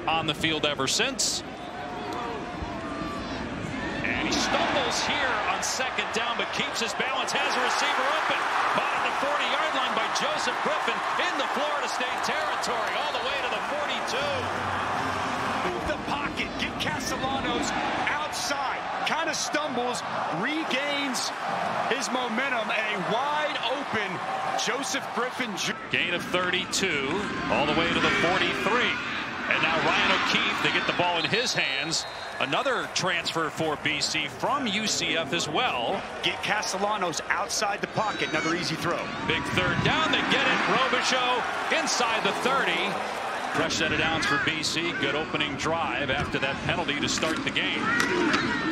on the field ever since. And he stumbles here on second down, but keeps his balance, has a receiver open. Bought at the 40-yard line by Joseph Griffin in the Florida State territory, all the way to the 42. Move the pocket, get Castellanos outside, kind of stumbles, regains his momentum, and a wide open Joseph Griffin. Gain of 32, all the way to the 43. And now Ryan O'Keefe, they get the ball in his hands. Another transfer for BC from UCF as well. Get Castellanos outside the pocket, another easy throw. Big third down, they get it. Robichaux inside the 30. Fresh set of downs for BC. Good opening drive after that penalty to start the game.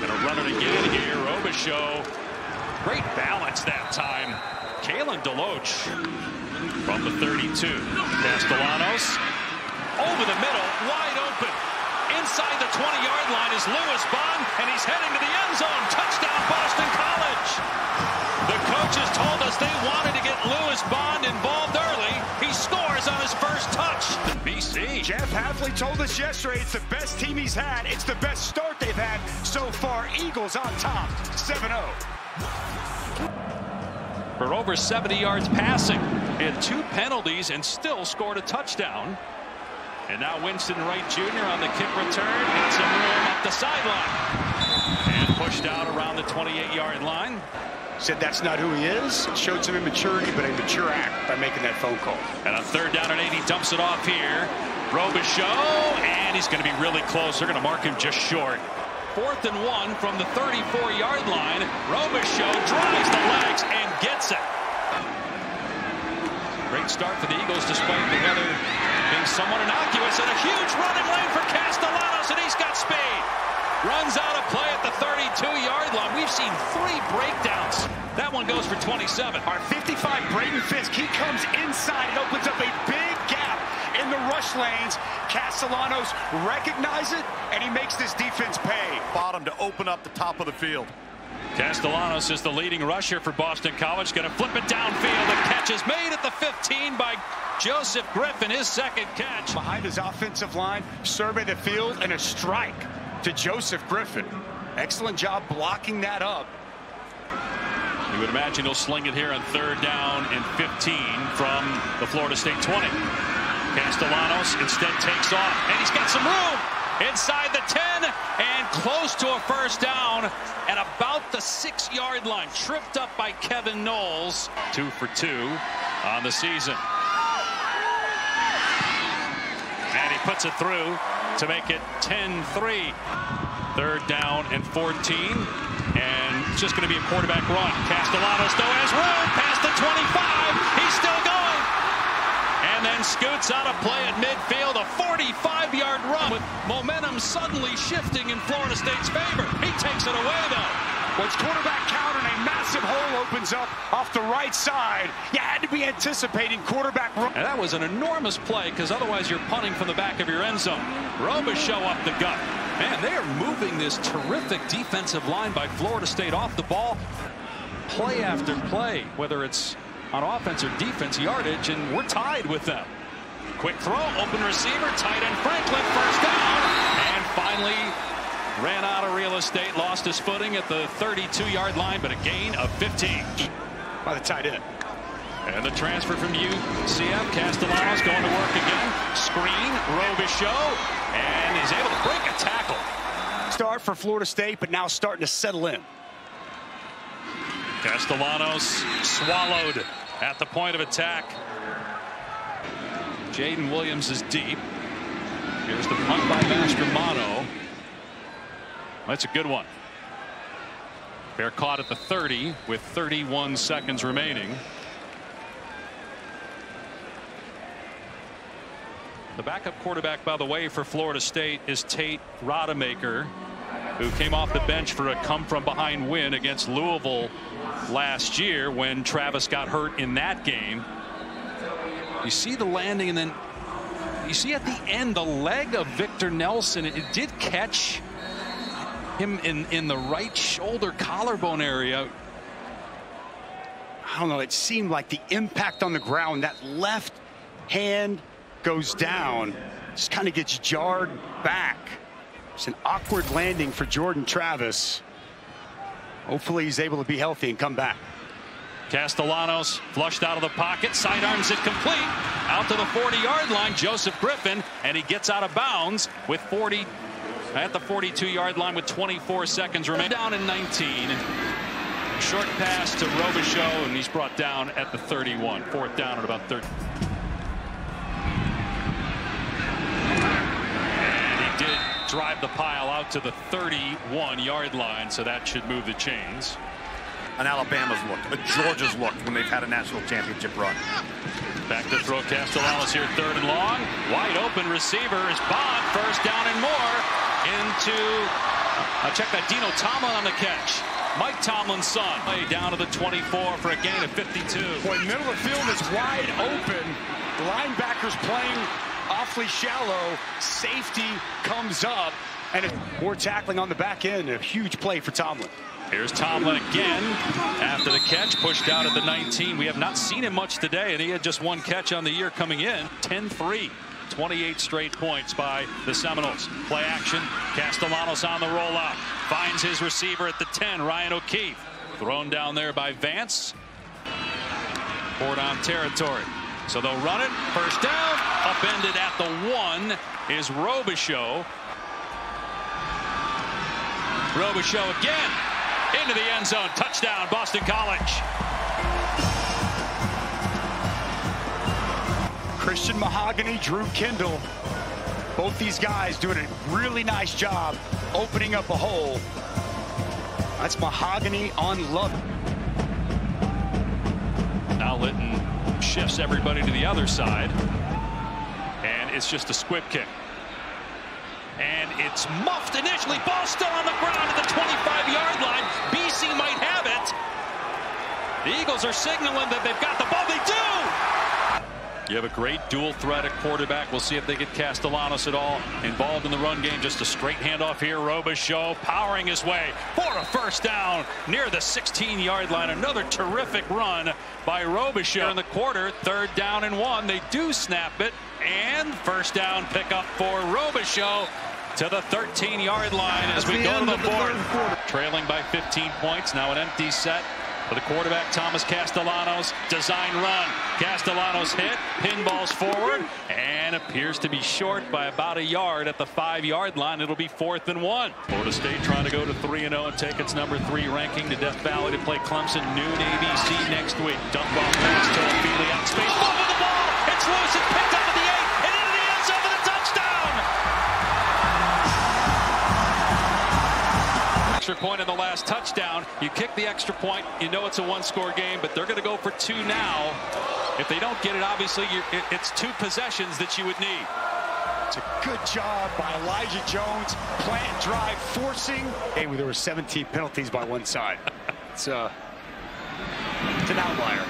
Gonna run it again here. Robichaux, great balance that time. Kalen DeLoach from the 32. Castellanos over the middle, wide open. Inside the 20-yard line is Lewis Bond, and he's heading to the end zone. Touchdown, Boston College. The coaches told us they wanted to get Lewis Bond involved early. He scores on his first touch. BC. Jeff Hafley told us yesterday it's the best team he's had. It's the best start they've had so far. Eagles on top, 7-0. For over 70 yards passing. He had 2 penalties and still scored a touchdown. And now Winston Wright Jr. on the kick return. Got some room up the sideline. And pushed out around the 28-yard line. Said that's not who he is. Showed some immaturity, but a mature act by making that phone call. And on third down and 8, he dumps it off here. Robichaux, and he's going to be really close. They're going to mark him just short. 4th and 1 from the 34-yard line. Robichaux drives the legs and gets it. Great start for the Eagles despite the weather being somewhat innocuous, and a huge running lane for Castellanos, and he's got speed. Runs out of play at the 32-yard line. We've seen 3 breakdowns. That one goes for 27. Our 55, Braden Fisk, he comes inside. It opens up a big gap in the rush lanes. Castellanos recognizes it, and he makes this defense pay. Bottom to open up the top of the field. Castellanos is the leading rusher for Boston College. Going to flip it downfield. The catch is made at the 15 by Joseph Griffin, his second catch. Behind his offensive line, survey the field, and a strike to Joseph Griffin. Excellent job blocking that up. You would imagine he'll sling it here on third down and 15 from the Florida State 20. Castellanos instead takes off, and he's got some room inside the 10 and close to a first down at about the 6-yard line. Tripped up by Kevin Knowles. 2 for 2 on the season. And he puts it through to make it 10-3. Third down and 14. And it's just going to be a quarterback run. Castellanos, though, has room past the 25. He's still going. And then scoots out of play at midfield. A 45-yard run with momentum suddenly shifting in Florida State's favor. He takes it away, though. Well, it's quarterback count, and a massive hole opens up off the right side. You had to be anticipating quarterback run. And that was an enormous play, because otherwise you're punting from the back of your end zone. Robichaux up the gut. Man, they are moving this terrific defensive line by Florida State off the ball. Play after play, whether it's on offense or defense yardage, and we're tied with them. Quick throw, open receiver, tight end Franklin, first down. And finally ran out of real estate, lost his footing at the 32-yard line, but a gain of 15. By the tight end. And the transfer from UCF, Castellanos going to work again. Screen, Robichaux, and he's able to break a tackle. Start for Florida State, but now starting to settle in. Castellanos swallowed at the point of attack. Jaden Williams is deep. Here's the punt by Mastromanno. That's a good one. Bear caught at the 30 with 31 seconds remaining. The backup quarterback, by the way, for Florida State is Tate Rodemaker, who came off the bench for a come-from-behind win against Louisville last year when Travis got hurt in that game. You see the landing, and then you see at the end the leg of Victor Nelson. It did catch him in the right shoulder collarbone area. I don't know, it seemed like the impact on the ground, that left hand goes down. just kind of gets jarred back. It's an awkward landing for Jordan Travis. Hopefully he's able to be healthy and come back. Castellanos flushed out of the pocket, sidearms it complete, out to the 40-yard line, Joseph Griffin, and he gets out of bounds with 40 at the 42-yard line with 24 seconds remaining. Down in 19. Short pass to Robichaux, and he's brought down at the 31. Fourth down at about 30. And he did drive the pile out to the 31-yard line, so that should move the chains. An Alabama's looked, a Georgia's looked when they've had a national championship run. Back to throw Castellanos here, third and long. Wide open receiver is Bond. First down and more into, check that, Dino Tomlin on the catch. Mike Tomlin's son. Play down to the 24 for a gain of 52. Boy, middle of the field is wide open. The linebackers playing awfully shallow. Safety comes up, and more tackling on the back end. A huge play for Tomlin. Here's Tomlin again after the catch, pushed out at the 19. We have not seen him much today, and he had just one catch on the year coming in. 10-3, 28 straight points by the Seminoles. Play action, Castellanos on the rollout. Finds his receiver at the 10, Ryan O'Keefe. Thrown down there by Vance. Four down territory. So they'll run it, first down, upended at the 1 is Robichaux. Robichaux again. Into the end zone. Touchdown, Boston College. Christian Mahogany, Drew Kendall. Both these guys doing a really nice job opening up a hole. That's Mahogany on Love. Now Litton shifts everybody to the other side. And it's just a squib kick. And it's muffed initially. Ball still on the ground at the 25-yard line. BC might have it. The Eagles are signaling that they've got the ball. They do! You have a great dual threat at quarterback. We'll see if they get Castellanos at all involved in the run game. Just a straight handoff here. Robichaux powering his way for a first down near the 16-yard line. Another terrific run by Robichaux in the quarter. Third down and 1. They do snap it. And first down pickup for Robichaux to the 13-yard line as we go to the board. Trailing by 15 points. Now an empty set for the quarterback, Thomas Castellanos. Design run. Castellanos hit. Pinballs forward. And appears to be short by about a yard at the 5-yard line. It'll be 4th and 1. Florida State trying to go to 3-0 and take its number 3 ranking to Death Valley to play Clemson noon ABC next week. Dump off pass to Ophelia in space. Over the ball. It's loose. It's picked up at the 8 and into the end zone for the touchdown. Extra point in the last touchdown. You kick the extra point. You know it's a one-score game, but they're going to go for 2 now. If they don't get it, obviously, it's 2 possessions that you would need. It's a good job by Elijah Jones. Plant drive, forcing. Hey, there were 17 penalties by one side. It's an outlier.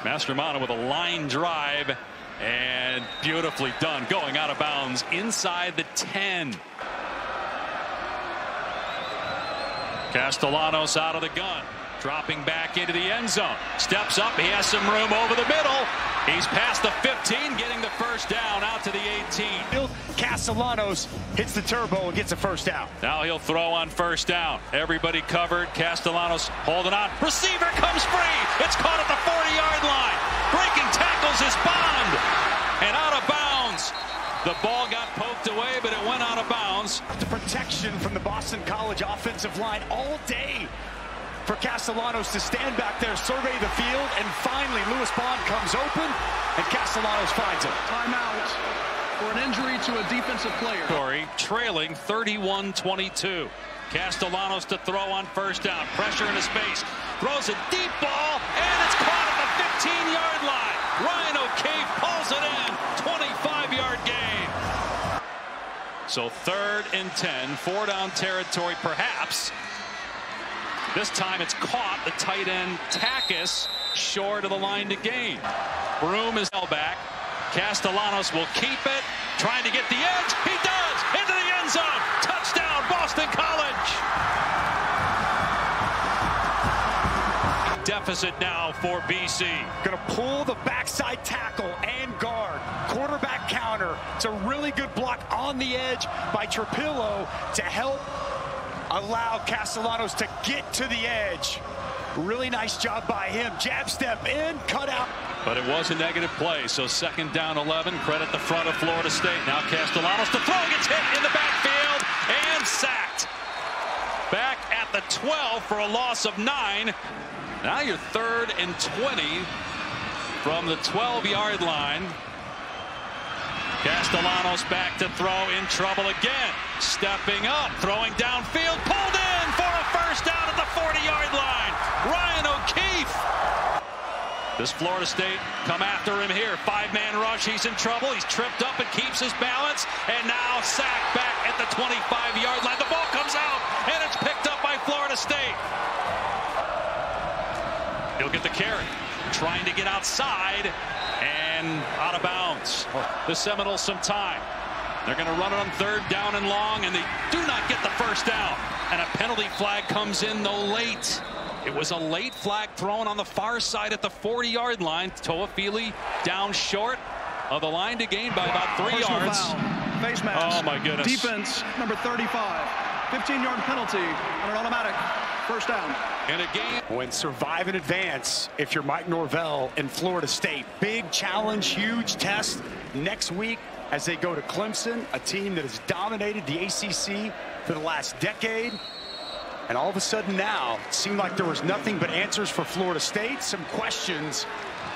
Mastromanno with a line drive, and beautifully done, going out of bounds inside the 10. Castellanos out of the gun, dropping back into the end zone. Steps up, he has some room over the middle. He's past the 15, getting the first down out to the 18. Castellanos hits the turbo and gets a first down. Now he'll throw on first down. Everybody covered. Castellanos holding on. Receiver comes free. It's caught at the 40-yard line. Breaking tackles is Bond. And out of bounds. The ball got poked away, but it went out of bounds. The protection from the Boston College offensive line all day for Castellanos to stand back there, survey the field, and finally Lewis Bond comes open, and Castellanos finds him. Timeout for an injury to a defensive player. Corey trailing 31-22. Castellanos to throw on first down. Pressure in his face. Throws a deep ball, and it's caught at the 15-yard line. Ryan O'Keefe pulls it in. 25-yard gain. So 3rd and 10. 4-down territory, perhaps. This time it's caught. The tight end, Takis, short of the line to gain. Broom is held back. Castellanos will keep it. Trying to get the edge. He does. Into the end zone. Touchdown, Boston College. deficit now for BC. Going to pull the backside tackle and guard. Quarterback counter. It's a really good block on the edge by Trapillo to help allow Castellanos to get to the edge. Really nice job by him. Jab step in, cut out. But it was a negative play, so 2nd down 11. Credit the front of Florida State. Now Castellanos to throw, gets hit in the backfield and sacked. Back at the 12 for a loss of 9. Now you're 3rd and 20 from the 12-yard line. Castellanos back to throw, in trouble again. Stepping up, throwing downfield, pulled in for a first down at the 40-yard line. Ryan O'Keefe. Does Florida State come after him here? 5-man rush, he's in trouble. He's tripped up and keeps his balance. And now sacked back at the 25-yard line. The ball comes out, and it's picked up by Florida State. He'll get the carry, trying to get outside and out of bounds. The Seminoles some time. They're going to run it on 3rd down and long, and they do not get the first down. And a penalty flag comes in though late. It was a late flag thrown on the far side at the 40-yard line. Toafili down short of the line to gain by about 3 yards. Foul. Face mask. Oh my goodness. Defense number 35. 15-yard penalty on an automatic first down. In a game when survive and advance, if you're Mike Norvell in Florida State, big challenge, huge test next week as they go to Clemson, a team that has dominated the ACC for the last decade. And all of a sudden now, it seemed like there was nothing but answers for Florida State, some questions,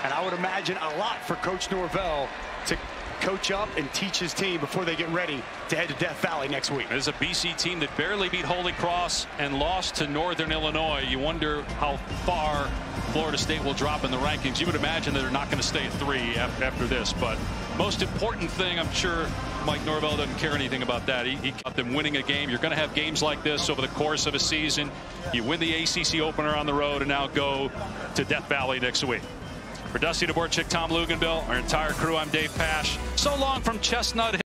and I would imagine a lot for Coach Norvell to coach up and teach his team before they get ready to head to Death Valley next week. There's a BC team that barely beat Holy Cross and lost to Northern Illinois. You wonder how far Florida State will drop in the rankings. You would imagine that they're not going to stay at 3 after this, but most important thing, I'm sure Mike Norvell doesn't care anything about that. He got them winning a game. You're going to have games like this over the course of a season. You win the ACC opener on the road and now go to Death Valley next week. For Dusty DeBorchik, Tom Luganbill, our entire crew, I'm Dave Pasch. So long from Chestnut Hill.